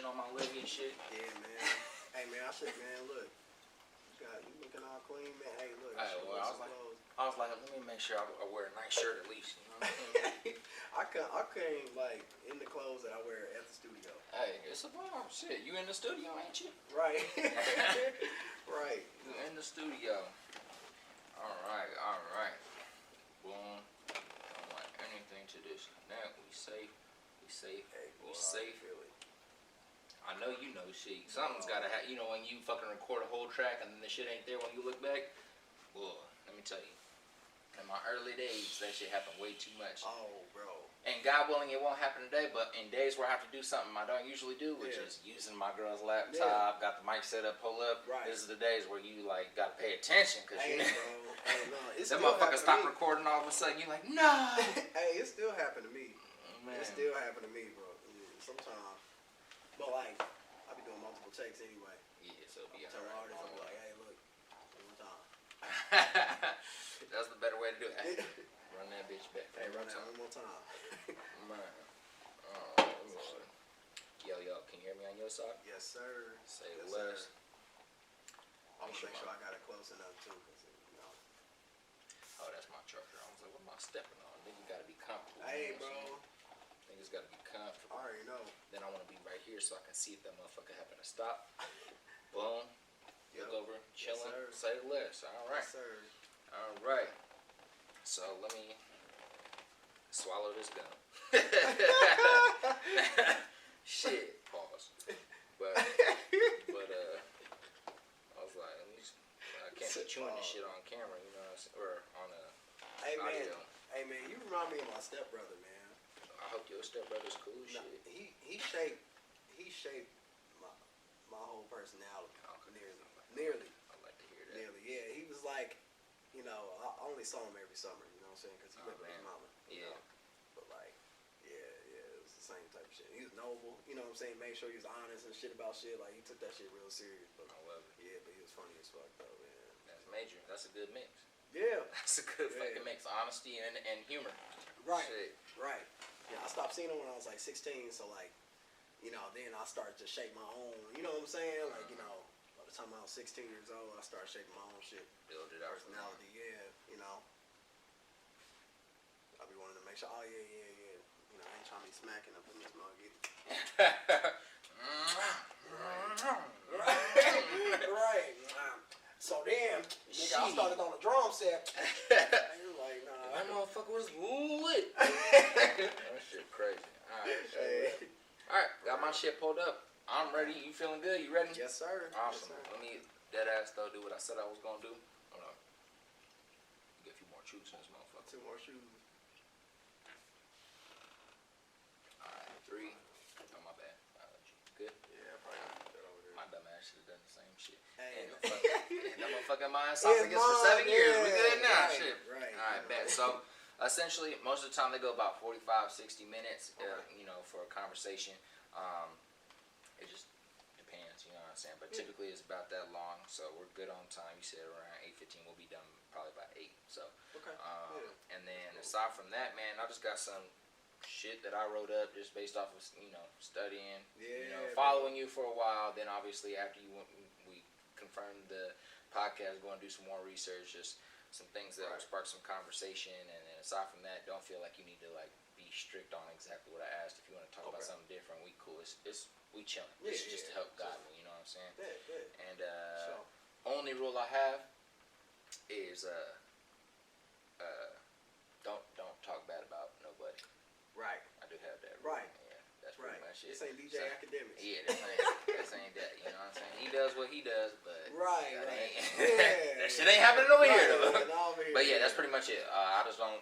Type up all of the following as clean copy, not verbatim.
attention on my living and shit. Yeah, man. Hey, man, look. You looking all clean, man. Hey, look. Hey, well, I was like, let me make sure I wear a nice shirt at least. You know what I mean? I came like in the clothes that I wear at the studio. Hey, it's a bomb. Shit, you in the studio, ain't you? Right. Right. You in the studio. All right. Boom. Don't want anything to disconnect. We safe. Hey, boy, We safe. I feel it. I know you know shit. Something's gotta happen. You know when you fucking record a whole track and then the shit ain't there when you look back? Well, let me tell you. In my early days, that shit happened way too much. Oh, bro. And God willing, it won't happen today, but in days where I have to do something I don't usually do, which is using my girl's laptop, got the mic set up, pull up. Right. This is the days where you, like, gotta pay attention. Cause hey, you bro. Hey, no. that motherfucker stop recording all of a sudden. You're like, no! Hey, it still happened to me. Oh, man. It still happened to me, bro. Sometimes. But, like, I be doing multiple takes anyway. Yeah, so be tell artists, I'm like, hey, look, one time. That's the better way to do it. Run that bitch back. Hey, run that one more time. Man. Yo, can you hear me on your side? Yes, sir. Say yes, less. I'm gonna make sure I got it close enough too, cause you know. Oh, that's my trucker. I was like, what am I stepping on? Nigga gotta be comfortable. Hey, bro. Niggas gotta be comfortable. I already know. Then I wanna be right here so I can see if that motherfucker happen to stop. Boom. Look over, chilling. Yes, say less. All right. Yes, sir. All right. So let me swallow this gum. Shit. Pause. But I was like, at least I can't be chewing this shit on camera, you know, or on a audio. Hey man, you remind me of my stepbrother, man. I hope your stepbrother's cool as shit. He shaped my whole personality. Nearly. I'd like to hear that. Nearly, yeah. He was like, you know, I only saw him every summer, you know what I'm saying? Because he lived with his mama. Yeah. Know? But like, yeah, it was the same type of shit. He was noble, you know what I'm saying? Made sure he was honest and shit about shit. Like, he took that shit real serious. But I love it. Yeah, but he was funny as fuck, though, man. That's major. That's a good mix. Yeah. That's a good fucking mix. Honesty and humor. Right. Shit. Right. Yeah, I stopped seeing him when I was like 16, so like, you know, then I started to shape my own, you know what I'm saying? Like, you know, by the time I was 16 years old, I started shaping my own shit. Build it out. Personality, yeah, you know. I be wanting to make sure, oh yeah. You know, I ain't trying to be smacking up in this mug either. Right. So then, nigga, I started on the drum set. He was like, nah. That motherfucker was lit. That shit crazy. Alright, got my shit pulled up. I'm ready. You feeling good? You ready? Yes, sir. Awesome. Yes, sir. Let me dead ass though do what I said I was gonna do. Hold on. Get a few more chews in this motherfucker. 2 more shoes. Alright, 3. Oh my bad. Good? Yeah, I probably got that over there. My dumb ass should have done the same shit. Hey. And that motherfucking mind esophagus for 7 years. We good now. Right, Shit. Right. Alright, bet. So essentially, most of the time they go about 45, 60 minutes, you know, for a conversation. It just depends, you know what I'm saying? But typically it's about that long, so we're good on time. You said around 8:15, we'll be done probably by 8. So, Okay. And then aside from that, man, I just got some shit that I wrote up just based off of, you know, studying, you know, following you for a while. Then obviously after we confirmed the podcast, going to do some more research, just some things that will spark some conversation. And then aside from that, don't feel like you need to like be strict on exactly what I asked. If you want to talk about something different, we cool. We chilling. It's just to help guide me, you know what I'm saying? And only rule I have is don't talk bad about nobody. Right. I do have that rule. Right. Yeah, that's pretty much it. This ain't DJ Academics. Yeah, this ain't that. You know what I'm saying? He does what he does, but that shit ain't happening over here though. But yeah, that's pretty much it. I just don't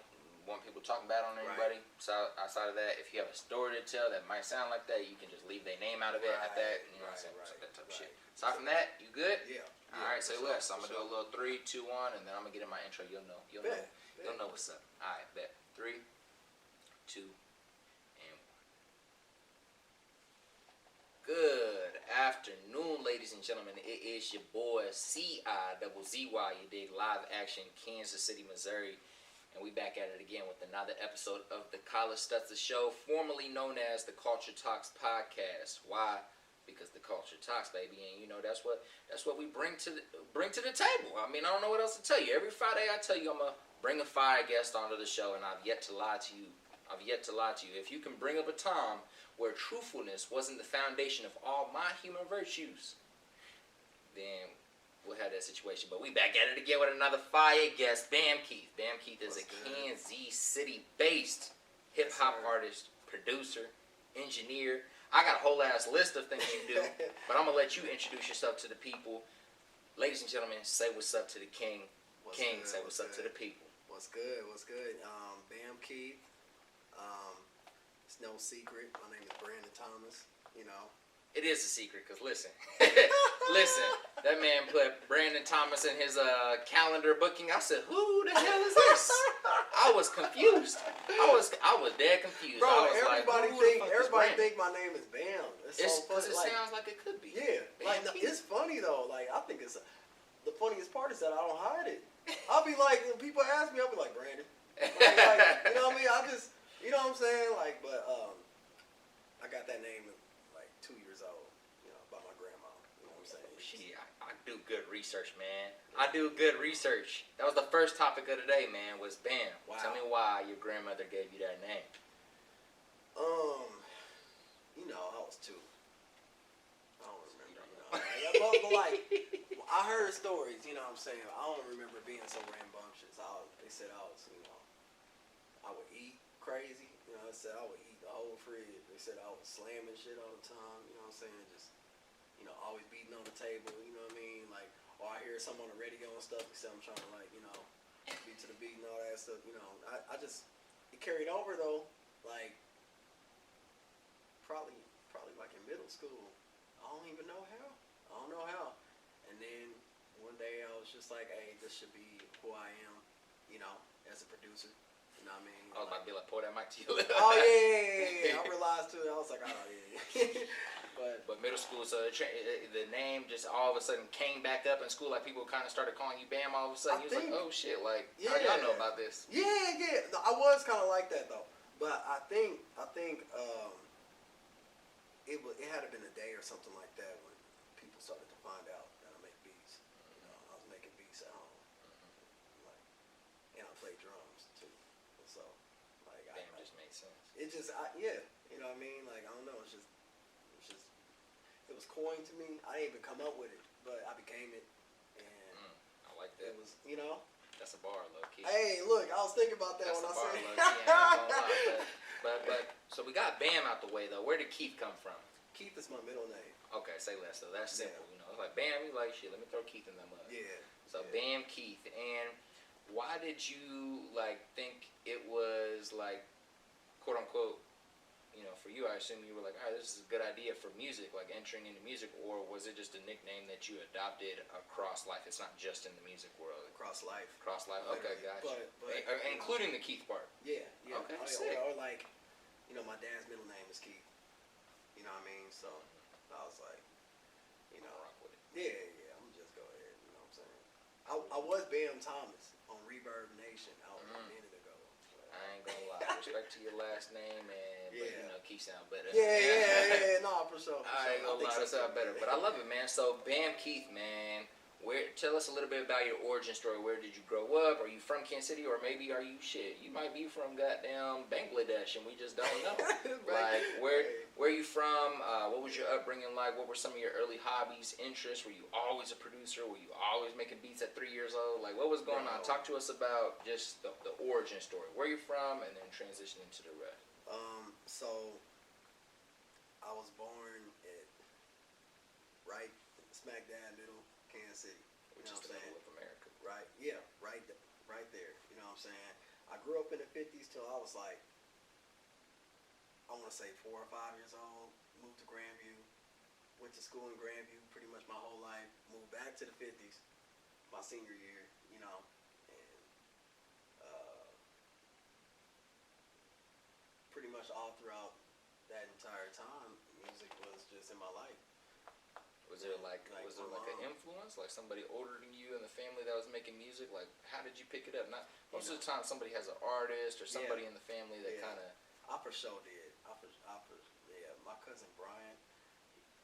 want people talking bad on anybody. So outside of that, if you have a story to tell that might sound like that, you can just leave their name out of it at that. You know what I'm saying? So that type of shit. Aside from that, you good? Yeah. All right, say less. So I'm gonna do a little 3, 2, 1, and then I'm gonna get in my intro. You'll know what's up. All right, bet. 3, 2, and 1. Good afternoon, ladies and gentlemen. It is your boy CIZZY. You dig? Live action, Kansas City, Missouri. And we back at it again with another episode of the College Stutzer Show, formerly known as the Culture Talks Podcast. Why? because the culture talks, baby, and you know that's what we bring to the table. I mean, I don't know what else to tell you. Every Friday I tell you I'm gonna bring a fire guest onto the show, and I've yet to lie to you. If you can bring up a time where truthfulness wasn't the foundation of all my human virtues, then we'll have that situation. But we back at it again with another fire guest, Bam Keith. Bam Keith is a Kansas City-based hip-hop artist, producer, engineer. I got a whole ass list of things you do, but I'm going to let you introduce yourself to the people. Ladies and gentlemen, say what's up to the king. King, say what's up to the people. What's good? Bam Keith. It's no secret. My name is Brandon Thomas, you know. It is a secret, because listen, that man put Brandon Thomas in his calendar booking. I said, who the hell is this? I was confused. I was dead confused. Bro, I was everybody think my name is Bam. It's so funny. It sounds like it could be. Yeah. Like, no, it's funny, though. Like, I think the funniest part is that I don't hide it. I'll be like, when people ask me, I'll be like, Brandon. Like, you know what I mean? I just, you know what I'm saying? Like, but I got that name 2 years old, you know, by my grandma. You know what I'm saying? Shit, I do good research, man. I do good research. That was the first topic of the day, man, was Bam. Wow. Tell me why your grandmother gave you that name. You know, I was 2. I don't remember, you know. But like, I heard stories, you know what I'm saying? I don't remember being so rambunctious. They said I was, you know, I would eat crazy. You know, they said I would eat the whole fridge. They said I was slamming shit all the time. You know what I'm saying? Just, you know, always beating on the table. You know what I mean? Like, or I hear something on the radio and stuff. They say I'm trying to, like, you know, beat to the beat and all that stuff. You know, I just, it carried over though. Like, probably like in middle school. I don't even know how. And then one day I was just like, hey, this should be who I am, you know, as a producer. You know what I mean? I was about to be like, pour that mic to you. Oh, yeah. I realized, too. I was like, oh, yeah. But middle school, so the name just all of a sudden came back up in school. Like, people kind of started calling you Bam all of a sudden. You was like, oh, shit. Like, how do y'all know about this? Yeah. No, I was kind of like that, though. But I think it had to been a day or something like that when people started to find out that I make beats. You know, I was making beats at home. Like, and I play drums, too. So, like, Bam just made sense. It just, yeah, you know what I mean? Like, I don't know, it was coined to me. I didn't even come up with it, but I became it, and I like that. It was, you know. That's a bar, low key. Hey, look, I was thinking about that when I said it. But so we got Bam out the way though. Where did Keith come from? Keith is my middle name. Okay, say less though. That's simple, you know. It's like Bam, you like shit. Let me throw Keith in them up. Yeah. So Bam Keith, and why did you like think it was like, quote unquote, you know, for you, I assume you were like, all right, this is a good idea for music, like entering into music, or was it just a nickname that you adopted across life? It's not just in the music world. Across life. Okay, gotcha. But including the Keith part. Yeah. Okay, sick. Or like, you know, my dad's middle name is Keith. You know what I mean? So I was like, you know, rock with it. Yeah. I'm just go ahead. You know what I'm saying? I was Bam Thomas on Reverb Nation out a minute ago. I ain't gonna lie. Respect to your last name, but you know, Keith sound better. Yeah. No, for sure. I ain't gonna lie, that sound better. But I love it, man. So Bam Keith, man. Tell us a little bit about your origin story. Where did you grow up? Are you from Kansas City, or maybe are you You might be from goddamn Bangladesh, and we just don't know. Like, where are you from? What was your upbringing like? What were some of your early hobbies, interests? Were you always a producer? Were you always making beats at 3 years old? Like, what was going on? Talk to us about just the origin story. Where you from, and then transition into the rest. So I was born at right smack dab middle Kansas City, Which is the middle of America. Right, yeah, right there. You know what I'm saying? I grew up in the 50s till I was like, I want to say 4 or 5 years old. Moved to Grandview, went to school in Grandview pretty much my whole life. Moved back to the 50s my senior year, you know, and pretty much all throughout that entire time, music was just in my life. Was there like an influence, like somebody older than you in the family that was making music? Like, how did you pick it up? Not most of the time, somebody has an artist or somebody in the family that kind of. I for sure did. My cousin Brian,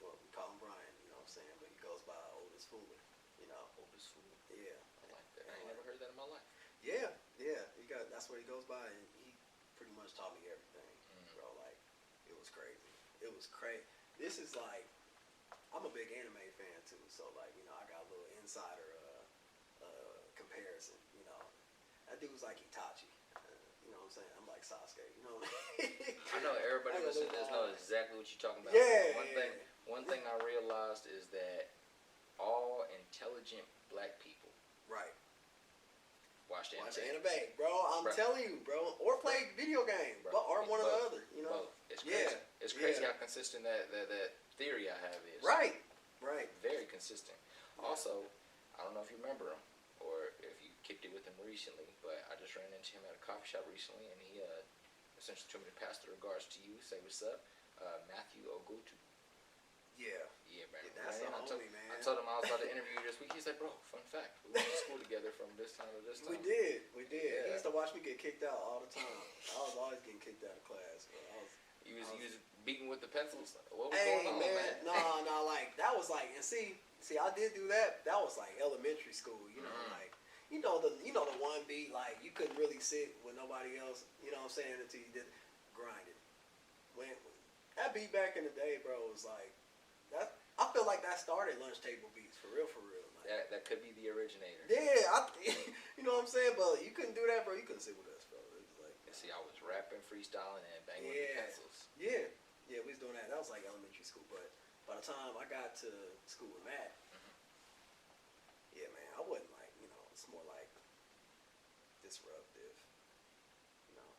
well, we call him Brian, you know what I'm saying, but he goes by Oldest Fooler, you know. Oldest Fooler. Yeah. I like that. I ain't never heard that in my life. Yeah, that's what he goes by, and he pretty much taught me everything, bro. Like, it was crazy. It was crazy. This is like, I'm a big anime fan too, so like, you know, I got a little insider comparison. You know, that dude was like Itachi. You know what I'm saying? I'm like Sasuke. You know what I mean? I know everybody listening to this knows exactly what you're talking about. Yeah. One thing I realized is that all intelligent black people right. watch the anime, bro. I'm telling you, bro. Or play video game, bro. Or one or the other. You know, It's crazy. It's crazy how consistent that theory I have is. Right. Very consistent. Yeah. Also, I don't know if you remember him or if you kicked it with him recently, but I just ran into him at a coffee shop recently, and he essentially told me to pass the regards to you, say what's up, Matthew Ogutu. Yeah, man. Yeah, that's the homie, man. I told him I was about to interview you this week. He's like, bro, fun fact, we went to school together from this time to this time. We did. Yeah. He used to watch me get kicked out all the time. I was always getting kicked out of class, bro. You was beating with the pencils. What was going on, man? No, like that was like, and see, I did do that. That was like elementary school, you know, like you know the one beat, like you couldn't really sit with nobody else, you know what I'm saying, until you did grinding. When that beat back in the day, bro, was like that. I feel like that started lunch table beats for real. Like, that could be the originator. Yeah, you know what I'm saying, but you couldn't do that, bro. You couldn't sit with us, bro. It was like, see, I was rapping, freestyling, and banging with the pencils. Yeah, we was doing that. That was like elementary school, but by the time I got to school with Matt, yeah, man, I wasn't like, you know, it's more like disruptive, you know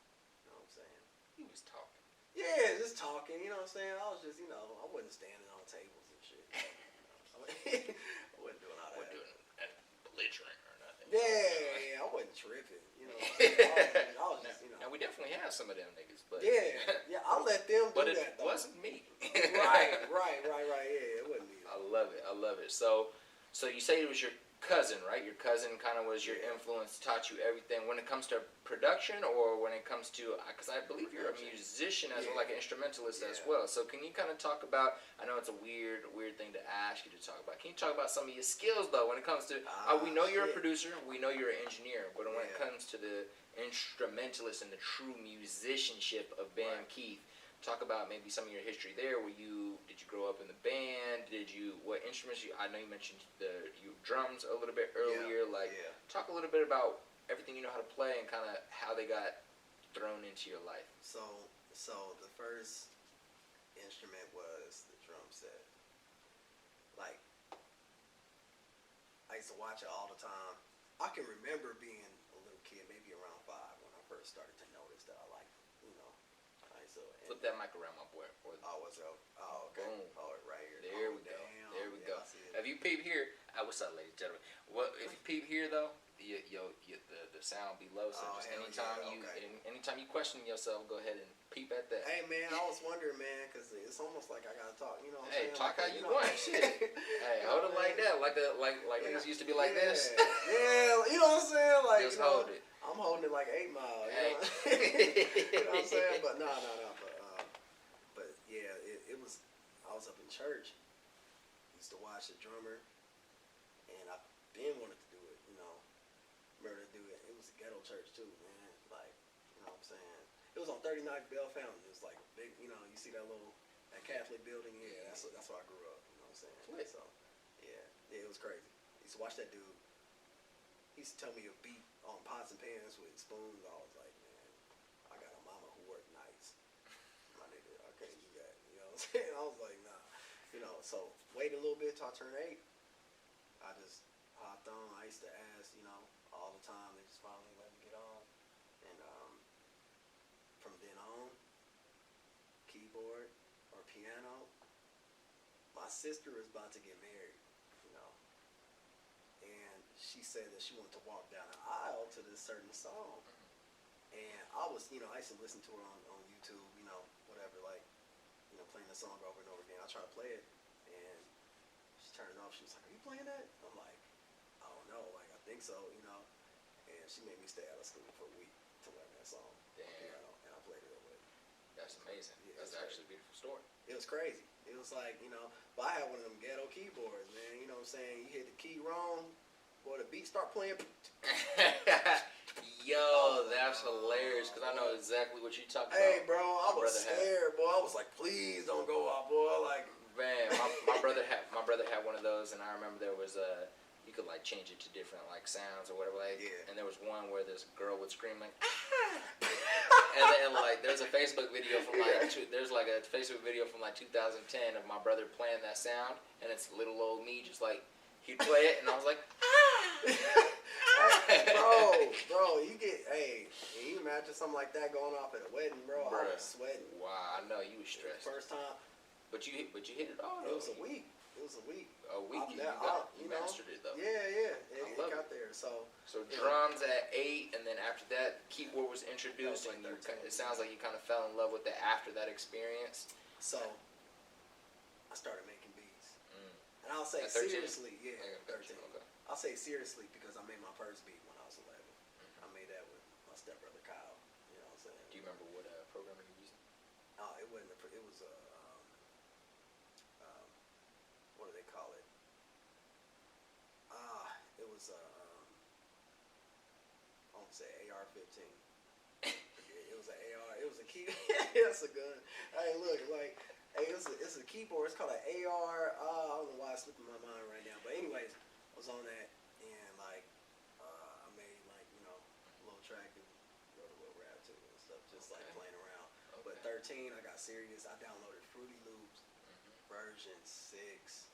what I'm saying? He was talking. Yeah, just talking, you know what I'm saying? I was just, you know, I wasn't standing on tables and shit. I wasn't doing all that. Wasn't doing that belligerent or nothing. Yeah, I wasn't tripping, you know. I was just, you know. Now we definitely have some of them niggas, but yeah, I let them do but it that though. wasn't me. right. Yeah, it wasn't me. I love it. So you say it was your cousin, right? Your cousin kind of was your influence, taught you everything when it comes to production, or when it comes to, because I believe you're a musician as well, like an instrumentalist as well. So can you kind of talk about? I know it's a weird thing to ask you to talk about. Can you talk about some of your skills though when it comes to? We know you're a producer, we know you're an engineer, but when it comes to the instrumentalist and the true musicianship of Bam Keith. Talk about maybe some of your history there. Did you grow up in the band? What instruments I know you mentioned you drums a little bit earlier. Talk a little bit about everything you know how to play and kind of how they got thrown into your life. So the first instrument was the drum set. Like, I used to watch it all the time. I can remember being a little kid, maybe around 5, when I first started to notice that I liked, you know. Flip that mic around, my boy. What's up? Oh, okay. Boom. Oh, right here. There we go. Damn. There we go. If you peep here, what's up, ladies and gentlemen? If you peep here though, the sound be low. So just anytime you question yourself, go ahead and peep at that. Hey man, I was wondering, man, because it's almost like I gotta talk. You know what I'm saying? Talk like, how you want. Shit. Hey, hold it like that, like niggas used to be like this. Yeah, you know what I'm saying? Like, just hold it. I'm holding it like 8 Mile. Hey. You know what I'm saying? But no. But yeah, it was. I was up in church. Used to watch the drummer, and I then wanted to do it. You know, remember to do it. It was a ghetto church too, man. Like, you know what I'm saying? It was on 39th Bell Fountain. It was like big. You know, you see that Catholic building? Yeah, that's where I grew up. You know what I'm saying? Lit. So yeah, it was crazy. I used to watch that dude. He used to tell me a beat on pots and pans with spoons. I was like, man, I got a mama who worked nights. My nigga, I can't do that. You know what I'm saying? I was like, nah. You know, so wait a little bit till I turn 8. I just hopped on. I used to ask, you know, all the time. They just finally let me get on. And from then on, keyboard or piano. My sister is about to get married, you know. And she said that she wanted to walk down the aisle to this certain song. And I was, you know, I used to listen to her on YouTube, you know, whatever, like, you know, playing the song over and over again. I tried to play it, and she turned it off. She was like, are you playing that? I'm like, I don't know, like, I think so, you know. And she made me stay out of school for a week to learn that song. Damn. You know, and I played it away. That's amazing. Yeah, That's actually a beautiful story. It was crazy. It was like, but I had one of them ghetto keyboards, man. You know what I'm saying? You hit the key wrong, boy, the beat start playing. Yo, that's hilarious because I know exactly what you're talking about. Hey, bro, I was scared, boy. I was like, please don't go out, boy. Like, man, my brother had one of those, and I remember there was you could like change it to different like sounds or whatever, like. Yeah. And there was one where this girl would scream like, ah! and then like there's a Facebook video from like 2010 of my brother playing that sound, and it's little old me just like he'd play it, and I was like, ah! bro, you imagine something like that going off at a wedding, bro? I was sweating. Wow, I know you was stressed. First time. But you hit it all. It was a week. A week. You mastered it though. Yeah. It got there. So drums at 8, and then after that, keyboard was introduced, and it sounds like you kind of fell in love with it after that experience. So I started making beats, and I'll say seriously, 13. Okay. I'll say seriously because I made my first beat when I was 11. I made that with my stepbrother Kyle. You know what I'm saying? Do you remember what program you were using? It wasn't. It was a. What do they call it? It was a. I won't say AR-15. It was an AR. It was a key. That's a gun. Hey, look, like, it's a keyboard. It's called an AR. I don't know why it's slipping my mind right now. But anyways, I was on that, and like, I made like a little track and wrote a little rap to it and stuff, just like playing around. But 13, I got serious. I downloaded Fruity Loops version 6.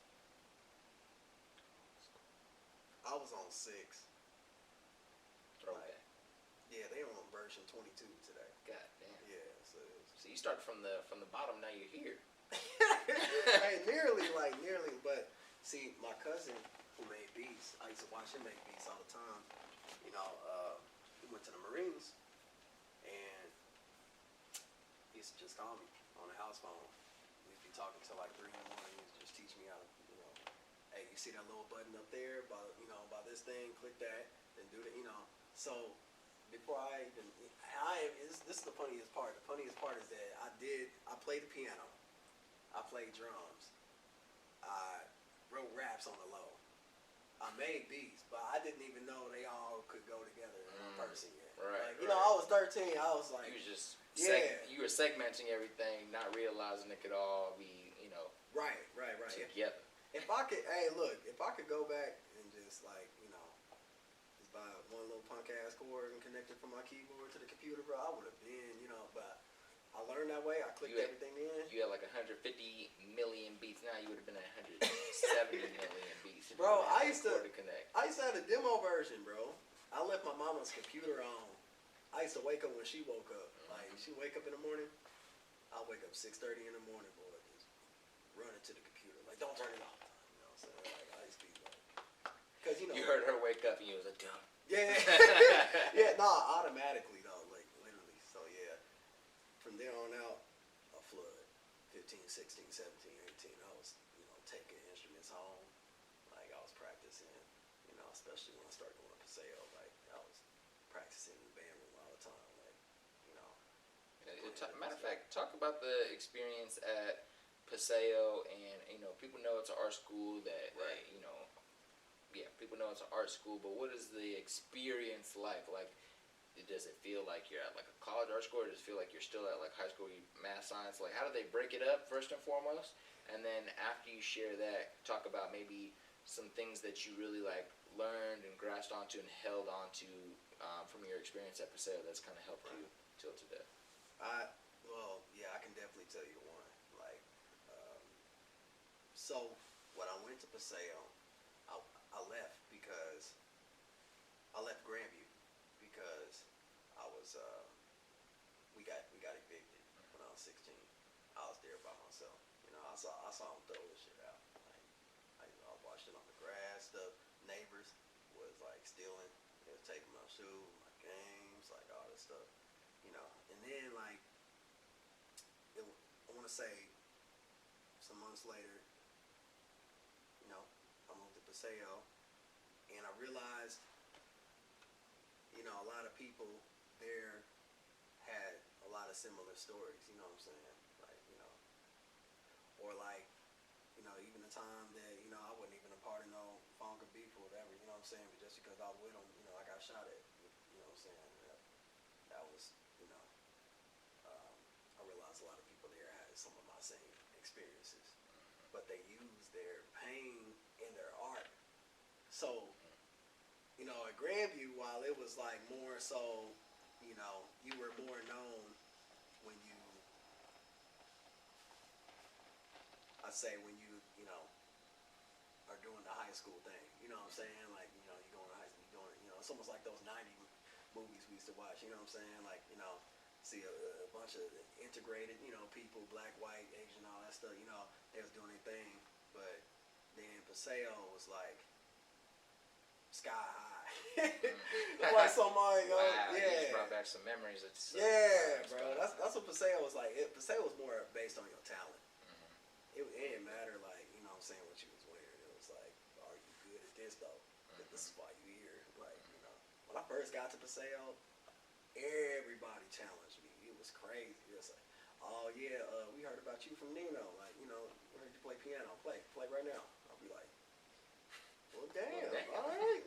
I was on 6. Throwback. Yeah, they on version 22 today. God damn. Yeah, so you started from the bottom. Now you're here. Hey, nearly, but see, my cousin who made beats, I used to watch him make beats all the time. He went to the Marines, and he used to just call me on the house phone. We'd be talking till like 3 in the morning. He used to just teach me how to, hey, you see that little button up there by this thing, click that, then do the, So before this is the funniest part. The funniest part is that I played the piano, I played drums, I wrote raps on the low, I made beats, but I didn't even know they all could go together in one person yet. Right. Like, I was 13. I was like, you was just you were segmenting everything, not realizing it could all be right together. If I could, if I could go back and just like, just buy one little punk ass cord and connect it from my keyboard to the computer, bro, I would have been, but I learned that way. I clicked everything in. You had like 150 million beats. Now you would have been at 170 million beats. Bro, I used to have a demo version, bro. I left my mama's computer on. I used to wake up when she woke up. Like, she wake up in the morning. I'll wake up 6:30 in the morning, boy, just running to the computer. Like, don't turn it off. You know what I'm saying? Like, I used to be like, because you heard her wake up and you was like, dumb. Yeah. Yeah, automatically though, like literally. So yeah, from there on out, a flood. 15, 16, 17, 18, I was, taking instruments home. Like, I was practicing, especially when I started going to Paseo. Like, I was practicing in the band room all the time. Like, matter of fact, talk about the experience at Paseo, and people know it's an art school that people know it's an art school, but what is the experience like? Like, does it feel like you're at like a college art school, or does it feel like you're still at like high school math science? Like, how do they break it up first and foremost? And then after you share that, talk about maybe some things that you really like learned and grasped onto and held onto from your experience at Paseo that's kind of helped you till today. I can definitely tell you one. Like, so when I went to Paseo, I left because I left Grandview because I was we got evicted when I was 16. I was there by myself. I saw them throw this shit out. Like, I watched it on the grass. The neighbors was like stealing. They was taking my shoes, my games, like all this stuff. And then like I want to say some months later, I moved to Paseo, and I realized, a lot of people there had a lot of similar stories. You know what I'm saying? Like, or like, even the time that, I wasn't even a part of no funk or beef or whatever, you know what I'm saying? But just because I was with them, I got shot at, you know what I'm saying? That was, I realized a lot of people there had some of my same experiences, but they used their pain in their art. So, at Grandview, while it was like more so, you were more known when you, when you, are doing the high school thing. You know what I'm saying? Like, you going to high school, you doing, it's almost like those 90s movies we used to watch. You know what I'm saying? Like, see a bunch of integrated, people, black, white, Asian, all that stuff. They was doing their thing. But then Paseo was like sky high. Like somebody, wow, yeah. You just brought back some memories. Yeah, bro. That's what Paseo was like. Paseo was more based on your talent. It didn't matter, like, what I'm saying, what you was wearing. It was like, are you good at this, though? This is why you here. Like, when I first got to Paseo, everybody challenged me. It was crazy. It was like, oh, yeah, we heard about you from Nino. Like, we heard you play piano. Play right now. I'll be like, well, damn. All right.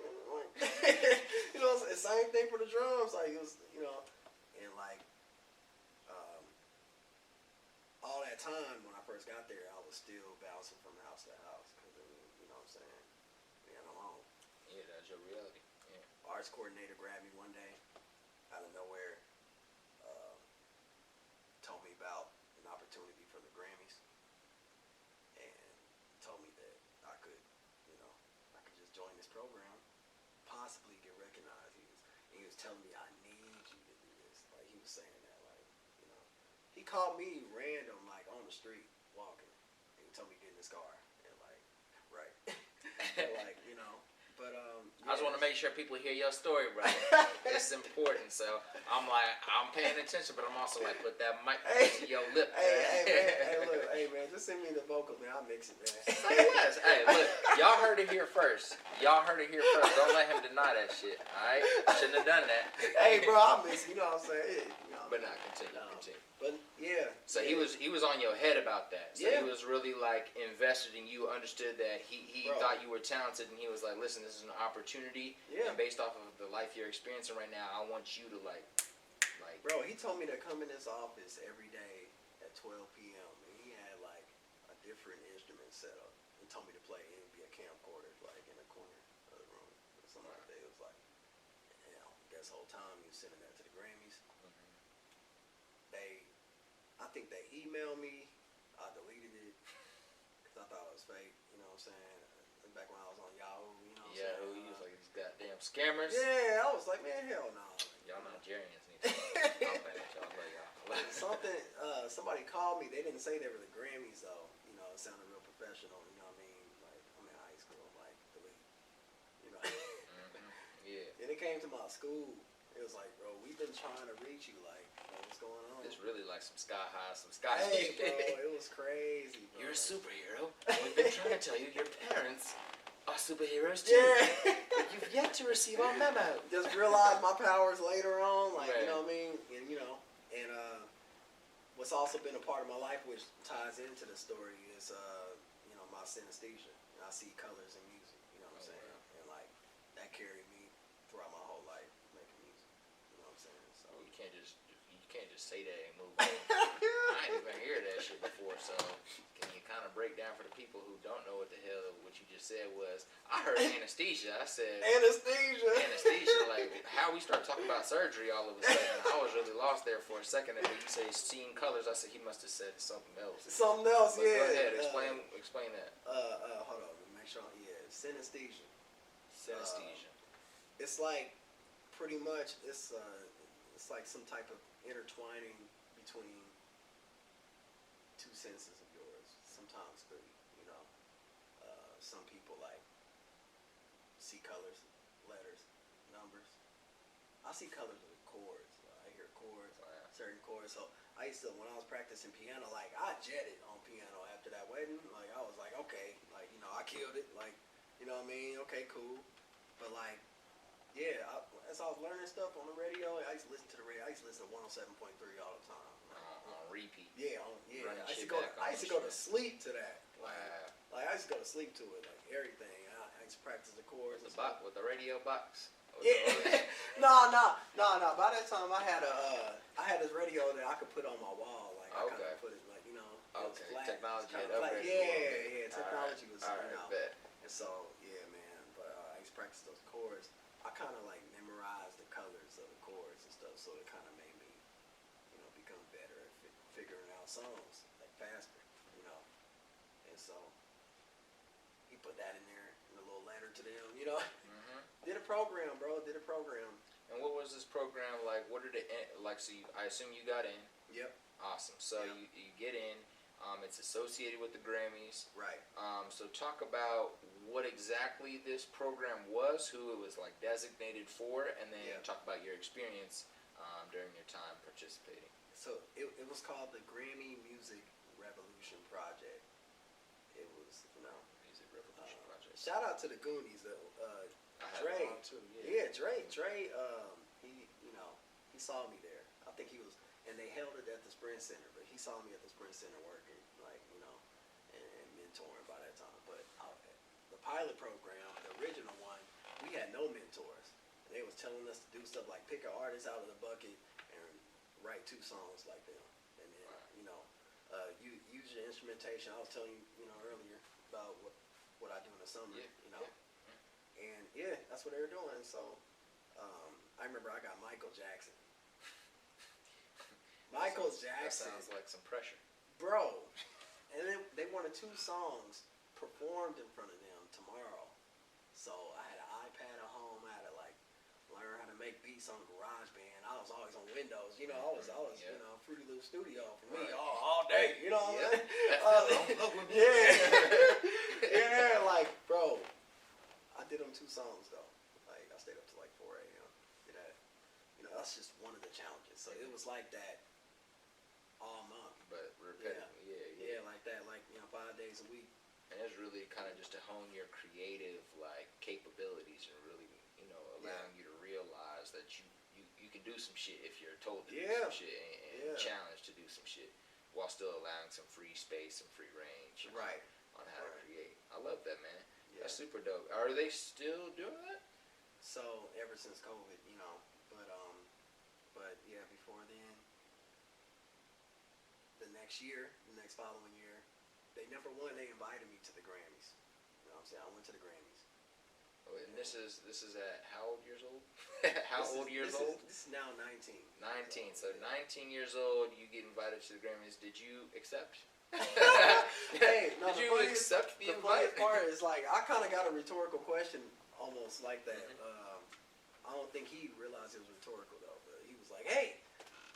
It's the same thing for the drums. Like, it was, and like, all that time when I first got there, I was still bouncing from house to house. Cause you know what I'm saying? Being alone. Yeah, that's your reality. Yeah. Arts coordinator grabbed me one day out of nowhere, told me about an opportunity for the Grammys, and told me that I could just join this program, possibly get recognized. He was telling me, I need you to do this. Like, he was saying that, like, he called me random, like, on the street, walking, and he told me to get in his car, and like, right. And like, but I just want to make sure people hear your story, bro. It's important, so I'm paying attention, but I'm also like, put that mic to your lip. Hey man, just send me the vocal, man. I'll mix it, man. Say less. Hey, look, y'all heard it here first. Don't let him deny that shit. All right, shouldn't have done that. Hey, bro, I'll mix it. You know what I'm saying? But not continue. But yeah. So yeah. he was on your head about that. So yeah. he was really like invested in you, understood that he thought you were talented, and he was like, listen, this is an opportunity. Yeah. And based off of the life you're experiencing right now, I want you to like. Bro, he told me to come in his office every day at 12 p.m. and he had like a different instrument set up. He told me to play and be a camcorder like in a corner of the room or something like that. It was like, this whole time he was sending that to the Grammys. I think they emailed me. I deleted it because I thought it was fake. You know what I'm saying? Back when I was on Yahoo, you know what I'm saying? He was like these goddamn scammers. Yeah, I was like, man, hell no. Y'all Nigerians need to I'm bad at y'all. I love y'all. Somebody called me. They didn't say they were the Grammys though. It sounded real professional. You know what I mean? Like, I'm in high school. I'm like, delete. Yeah. Then it came to my school. It was like, bro, we've been trying to reach you. Like, what's going on? It's really like some sky high, some sky. Hey, bro, it was crazy. Bro. You're a superhero. We've been trying to tell you your parents are superheroes too. Yeah. But you've yet to receive our memo. Just realized my powers later on, like, right. You know what I mean? And what's also been a part of my life, which ties into the story, is my synesthesia. I see colors in music. You know what I'm saying? Wow. And like that carried me throughout my whole life making music. You know what I'm saying? So you can't just say that and move on. I ain't even heard that shit before. So can you kind of break down for the people who don't know what the hell what you just said was? I heard anesthesia. I said anesthesia. Like how we start talking about surgery all of a sudden. I was really lost there for a second. And when you say seeing colors, I said he must have said something else. Something else, but yeah. Go ahead, explain that. Hold on, make sure. Yeah, synesthesia. Synesthesia. It's like pretty much it's like some type of intertwining between two senses of yours. Sometimes three. Some people like see colors, letters, numbers. I see colors with chords. I hear chords, certain chords. So I used to, when I was practicing piano, like I jetted on piano after that wedding. Like I was like, okay, like I killed it. Like you know what I mean? Okay, cool. But like, yeah, as I was learning stuff on the radio, I used to listen to the radio. I used to listen to 107.3 all the time. on repeat. Yeah, I used to go to sleep to that. Like I used to go to sleep to it, like everything. I used to practice the chords. With the radio box. Yeah. No. By that time, I had this radio that I could put on my wall. Like I kind of put it like Okay. Flat. Technology had upgraded. Yeah. Technology was Bet. And so man. But I used to practice those chords. I kind of like memorized the colors of the chords and stuff, so it kind of made me, become better at figuring out songs like faster, And so he put that in there in a little letter to them, Mm-hmm. Did a program, bro. Did a program. And what was this program like? What did it like? So I assume you got in. Yep. Awesome. So you get in. It's associated with the Grammys. Right. So talk about what exactly this program was, who it was like designated for, and then talk about your experience during your time participating. So it was called the Grammy Music Revolution Project. It was, Music Revolution Project. Shout out to the Goonies, Dre. Too, Dre. He saw me there. I think he was, and they held it at the Sprint Center, but he saw me at the Sprint Center working, and mentoring by that time. But the pilot program, the original one, we had no mentors. And they was telling us to do stuff like pick an artist out of the bucket and write 2 songs like them. And then, you use your instrumentation. I was telling you, earlier about what I do in the summer, And that's what they were doing. So I remember I got Michael Jackson. Michael Jackson. That sounds like some pressure. Bro. And they wanted 2 songs performed in front of them tomorrow. So I had an iPad at home. I had to learn how to make beats on GarageBand. I was always on Windows. I was Fruity Loop Studio for me all day. You know what I'm saying? Bro. I did them 2 songs though. I stayed up to 4 a.m. Did that. That's just one of the challenges. So it was like that all month. But repetitive. Yeah, like that. 5 days a week. And it's really kind of just to hone your creative capabilities and really allowing you to realize that you can do some shit if you're told to do some shit and challenged to do some shit while still allowing some free space and free range on how to create. I love that, man. That's super dope. Are they still doing that? So ever since COVID, but before then, the next following year, they never won. They invited me to the Grammys. You know what I'm saying? I went to the Grammys. Oh, and this is at how old years old? This is now 19. 19. So 19 years old, you get invited to the Grammys. Did you accept? Hey, no, did you accept the invite? The funny part is I kind of got a rhetorical question almost like that. I don't think he realized it was rhetorical though. But he was like, "Hey,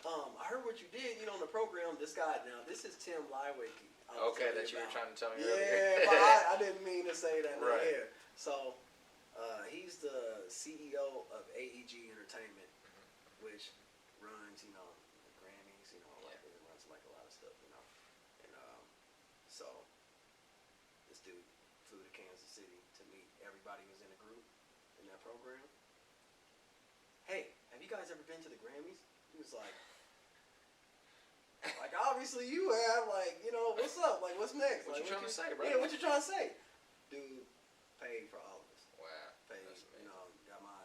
I heard what you did, in the program. This guy, now this is Tim Liwicki." Okay, that you were trying to tell me earlier. Yeah, but I didn't mean to say that right here. So, he's the CEO of AEG Entertainment, which runs, the Grammys, it runs a lot of stuff, And so this dude flew to Kansas City to meet everybody who was in the group in that program. Hey, have you guys ever been to the Grammys? He was like obviously you have, what's up? What's next? What you trying to say, bro? Yeah, what you trying to say? Dude paid for all of us. Wow. Paid, got my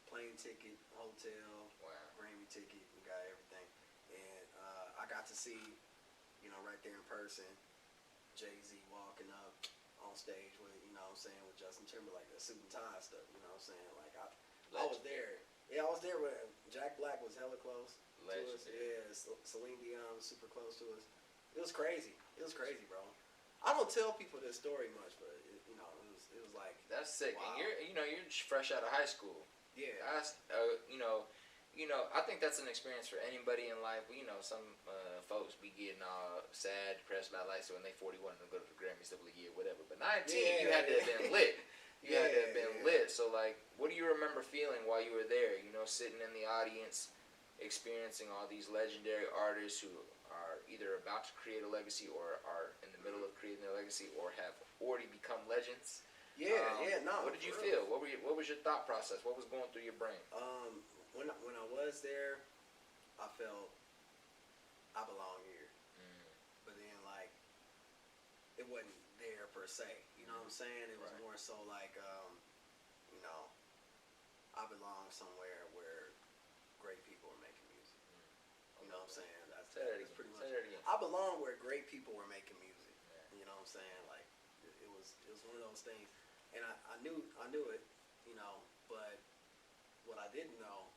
plane ticket, hotel, Grammy ticket, we got everything. And I got to see, right there in person, Jay-Z walking up on stage with, with Justin Timberlake, that suit and tie stuff, I was there. Yeah, I was there when Jack Black was hella close to us. Yeah, Celine Dion was super close to us. It was crazy. Bro. I don't tell people this story much, but it was like, that's sick. Wow. And you're fresh out of high school. Yeah. That's I think that's an experience for anybody in life. Some folks be getting all sad, depressed about life, so when they 41 and go to the Grammys every year, whatever. But 19, you had to have been lit. You had to have been lit. So what do you remember feeling while you were there? Sitting in the audience, experiencing all these legendary artists who are either about to create a legacy or are in the middle of creating their legacy or have already become legends. No. What did you feel? What was your thought process? What was going through your brain? When I was there, I I belong here. But then like it wasn't there per se. You know what I'm saying? It was more so like you know, I belong somewhere where great people are making music. You know what I'm saying? That's pretty much. I belong where great people were making music. You know what I'm saying? Like it was one of those things, and I knew it. You know, but what I didn't know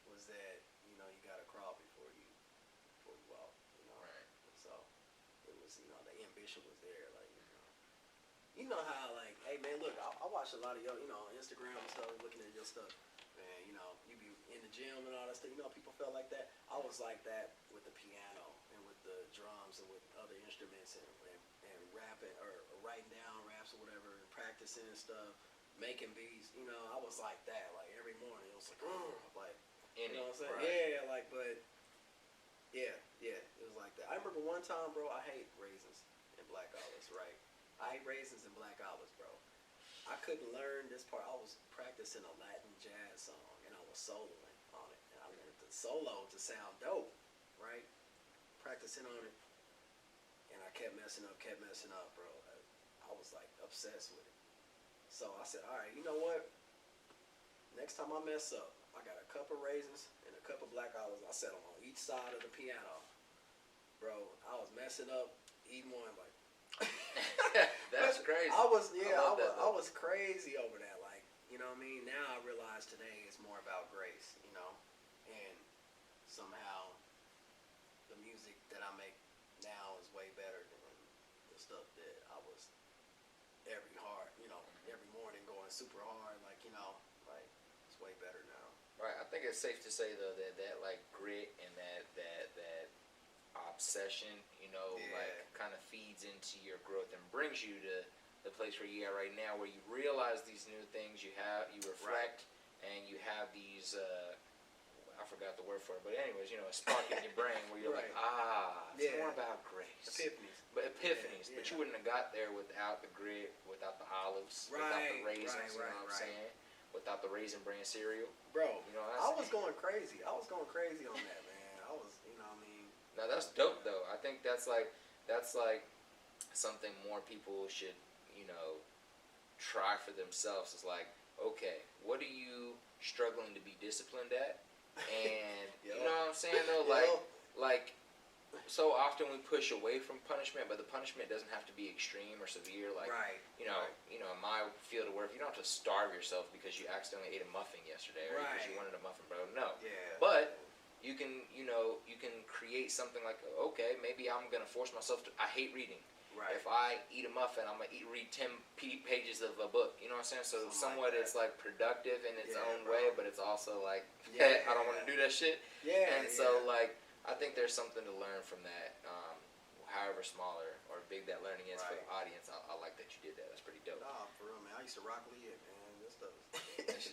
was that you know you gotta crawl before you walk. You know, and so it was the ambition was there. Like you know how like hey man look I watch a lot of your Instagram and stuff, looking at your stuff. Man, you be in the gym and all that stuff. People felt like that. I was like that with the piano and with the drums and with other instruments and rapping or writing down raps or whatever and practicing and stuff, making beats. I was like that. Like every morning, it was like, like you know what I'm saying? Right. Yeah, like but yeah, it was like that. I remember one time, bro. I hate raisins and black olives. Right? I hate raisins and black olives, bro. I couldn't learn this part. I was practicing a Latin jazz song and I was soloing on it. And I wanted the solo to sound dope, right? Practicing on it. And I kept messing up, bro. I was like obsessed with it. So I said, all right, you know what? Next time I mess up, I got a cup of raisins and a cup of black olives. I set them on each side of the piano. Bro, I was messing up, eating one like, that's crazy. I was crazy over that. Like, you know what I mean? Now I realize today it's more about grace, and somehow the music that I make now is way better than the stuff that I was every morning going super hard. Like, like it's way better now. Right. I think it's safe to say though that like grit and that obsession, like kind of feeds into your growth and brings you to the place where you are right now, where you realize these new things, you reflect, and you have these, I forgot the word for it, but anyways, a spark in your brain where you're like, it's more about grace. Epiphanies. But you wouldn't have got there without the grit, without the olives, without the raisins, you know what I'm saying? Without the Raisin Bran cereal. Bro, I was going crazy. I was going crazy on that, man. I was, Now that's dope though. I think that's like something more people should, try for themselves. Is like, okay, what are you struggling to be disciplined at? And you know what I'm saying though? Like so often we push away from punishment, but the punishment doesn't have to be extreme or severe. Like in my field of work, you don't have to starve yourself because you accidentally ate a muffin yesterday or because you wanted a muffin, bro. No. Yeah. But you can create something like, okay, maybe I'm gonna force myself to. I hate reading. Right. If I eat a muffin, I'm gonna read 10 pages of a book. You know what I'm saying? So somewhat it's like productive in its own way, but it's also like, I don't want to do that shit. Yeah. And so like, I think there's something to learn from that. However small or big that learning is for the audience, I like that you did that. That's pretty dope. Nah, for real, man. I used to rock Lee, man. This stuff is